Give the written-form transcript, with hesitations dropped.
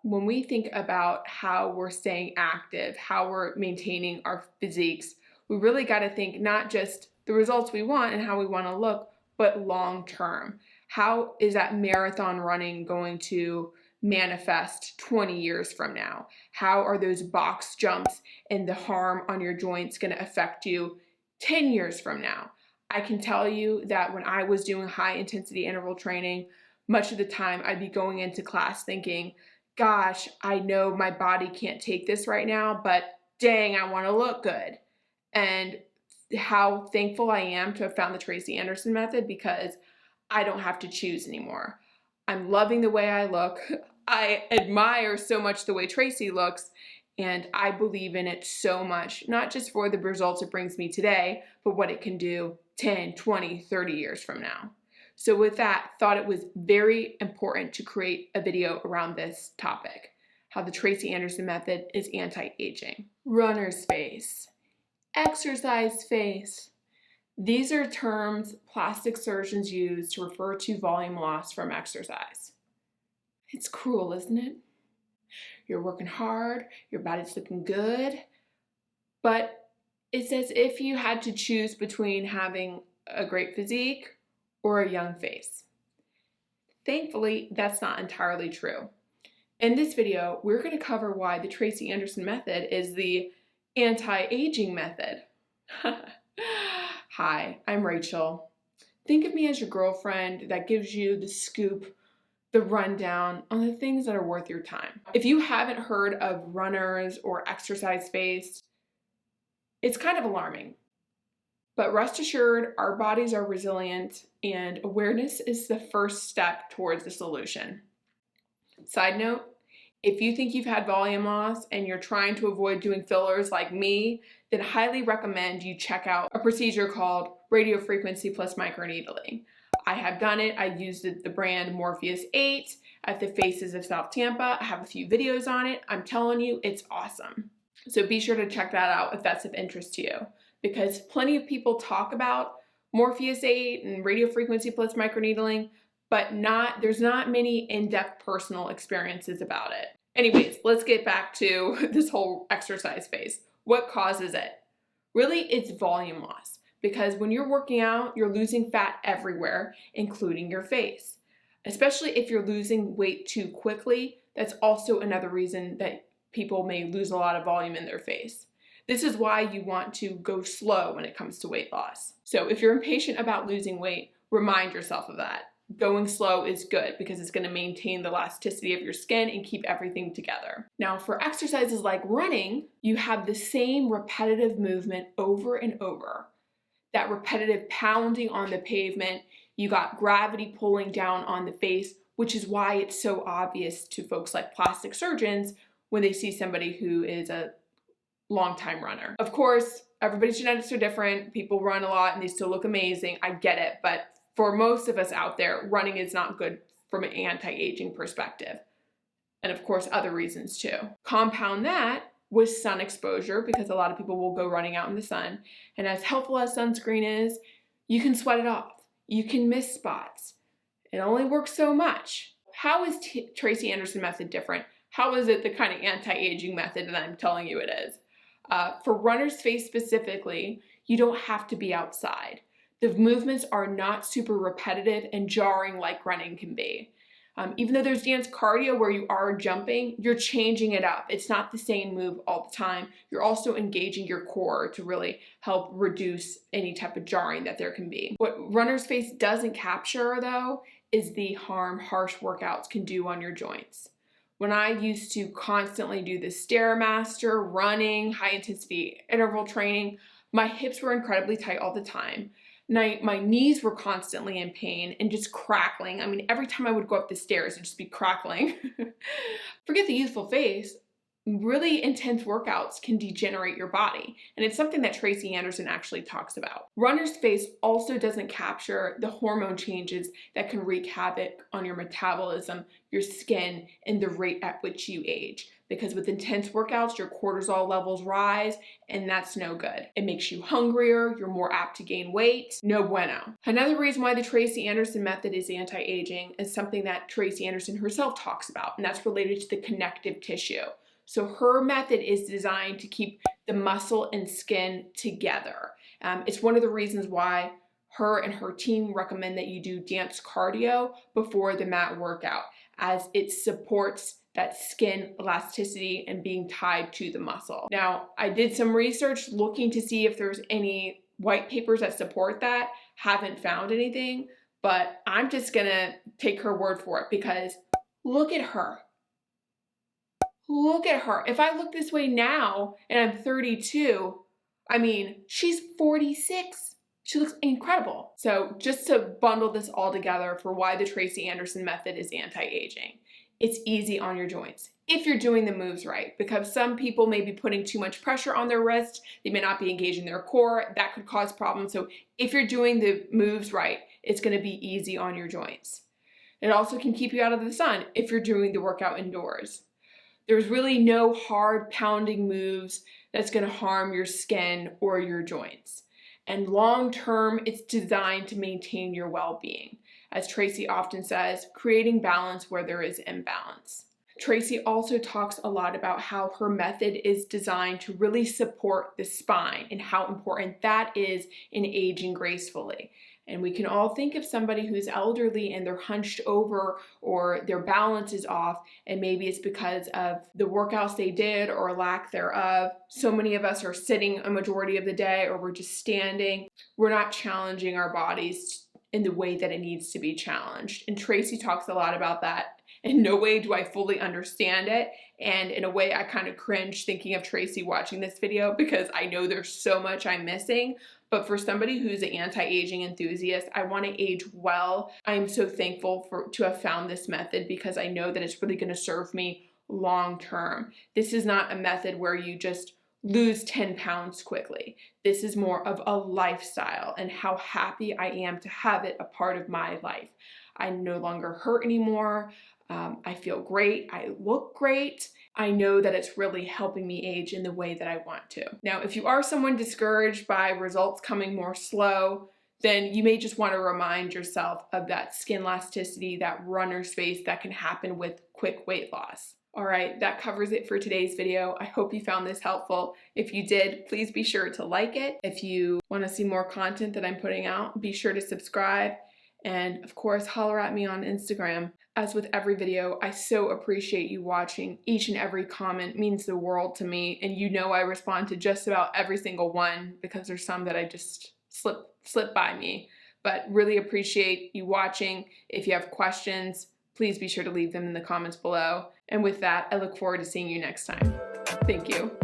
when we think about how we're staying active, how we're maintaining our physiques, we really got to think not just the results we want and how we want to look, but long term. How is that marathon running going to manifest 20 years from now? How are those box jumps and the harm on your joints going to affect you 10 years from now? I can tell you that when I was doing high intensity interval training, much of the time I'd be going into class thinking, gosh, I know my body can't take this right now, but dang, I want to look good. And how thankful I am to have found the Tracy Anderson method, because I don't have to choose anymore. I'm loving the way I look. I admire so much the way Tracy looks, and I believe in it so much, not just for the results it brings me today, but what it can do 10, 20, 30 years from now. So with that, thought it was very important to create a video around this topic, how the Tracy Anderson method is anti-aging. Runner's face, exercise face. These are terms plastic surgeons use to refer to volume loss from exercise. It's cruel, isn't it? You're working hard, your body's looking good, but it's as if you had to choose between having a great physique or a young face. Thankfully, that's not entirely true. In this video, we're going to cover why the Tracy Anderson method is the anti-aging method. Hi, I'm Rachel. Think of me as your girlfriend that gives you the scoop, the rundown on the things that are worth your time. If you haven't heard of runners or exercise face, it's kind of alarming. But rest assured, our bodies are resilient, and awareness is the first step towards the solution. Side note, if you think you've had volume loss and you're trying to avoid doing fillers like me, then I highly recommend you check out a procedure called radiofrequency plus microneedling. I have done it. I used the brand Morpheus 8 at the Faces of South Tampa. I have a few videos on it. I'm telling you, it's awesome. So be sure to check that out if that's of interest to you, because plenty of people talk about Morpheus 8 and radiofrequency plus microneedling, but there's not many in-depth personal experiences about it. Anyways, let's get back to this whole exercise phase. What causes it? Really, it's volume loss, because when you're working out, you're losing fat everywhere, including your face. Especially if you're losing weight too quickly, that's also another reason that people may lose a lot of volume in their face. This is why you want to go slow when it comes to weight loss. So if you're impatient about losing weight, remind yourself of that. Going slow is good because it's going to maintain the elasticity of your skin and keep everything together. Now, for exercises like running, you have the same repetitive movement over and over. That repetitive pounding on the pavement, you got gravity pulling down on the face, which is why it's so obvious to folks like plastic surgeons when they see somebody who is a long-time runner. Of course, everybody's genetics are different. People run a lot and they still look amazing. I get it, but for most of us out there, running is not good from an anti-aging perspective. And of course, other reasons too. Compound that with sun exposure, because a lot of people will go running out in the sun. And as helpful as sunscreen is, you can sweat it off. You can miss spots. It only works so much. How is Tracy Anderson method different? How is it the kind of anti-aging method that I'm telling you it is? For runner's face specifically, you don't have to be outside. The movements are not super repetitive and jarring like running can be. Even though there's dance cardio where you are jumping, you're changing it up. It's not the same move all the time. You're also engaging your core to really help reduce any type of jarring that there can be. What runner's face doesn't capture, though, is the harm harsh workouts can do on your joints. When I used to constantly do the Stairmaster, running, high intensity interval training, my hips were incredibly tight all the time. My knees were constantly in pain and just crackling. I mean, every time I would go up the stairs, it'd just be crackling. Forget the youthful face. really intense workouts can degenerate your body, and it's something that Tracy Anderson actually talks about. Runner's face also doesn't capture the hormone changes that can wreak havoc on your metabolism, your skin, and the rate at which you age. Because with intense workouts, your cortisol levels rise, and that's no good. It makes you hungrier, you're more apt to gain weight. No bueno. Another reason why the Tracy Anderson method is anti-aging is something that Tracy Anderson herself talks about, and that's related to the connective tissue. So her method is designed to keep the muscle and skin together. It's one of the reasons why her and her team recommend that you do dance cardio before the mat workout, as it supports that skin elasticity and being tied to the muscle. Now, I did some research looking to see if there's any white papers that support that. Haven't found anything, but I'm just gonna take her word for it because look at her. Look at her. If I look this way now and I'm 32, I mean, she's 46. She looks incredible. So just to bundle this all together for why the Tracy Anderson method is anti-aging. It's easy on your joints if you're doing the moves right, because some people may be putting too much pressure on their wrist. They may not be engaging their core. That could cause problems. So if you're doing the moves right, it's going to be easy on your joints. It also can keep you out of the sun if you're doing the workout indoors. There's really no hard pounding moves that's going to harm your skin or your joints. And long term, it's designed to maintain your well-being. As Tracy often says, creating balance where there is imbalance. Tracy also talks a lot about how her method is designed to really support the spine and how important that is in aging gracefully. And we can all think of somebody who's elderly and they're hunched over or their balance is off, and maybe it's because of the workouts they did or lack thereof. So many of us are sitting a majority of the day, or we're just standing. We're not challenging our bodies in the way that it needs to be challenged. And Tracy talks a lot about that. In no way do I fully understand it. And in a way, I kind of cringe thinking of Tracy watching this video because I know there's so much I'm missing. But for somebody who's an anti-aging enthusiast, I want to age well. I am so thankful to have found this method because I know that it's really going to serve me long term. This is not a method where you just lose 10 pounds quickly. This is more of a lifestyle and how happy I am to have it a part of my life. I no longer hurt anymore. I feel great. I look great. I know that it's really helping me age in the way that I want to. Now, if you are someone discouraged by results coming more slow, then you may just want to remind yourself of that skin elasticity, that runner's face that can happen with quick weight loss. All right, that covers it for today's video. I hope you found this helpful. If you did, please be sure to like it. If you want to see more content that I'm putting out, be sure to subscribe. And of course, holler at me on Instagram. As with every video, I so appreciate you watching. Each and every comment means the world to me. And you know I respond to just about every single one because there's some that I just slip by me. But really appreciate you watching. If you have questions, please be sure to leave them in the comments below. And with that, I look forward to seeing you next time. Thank you.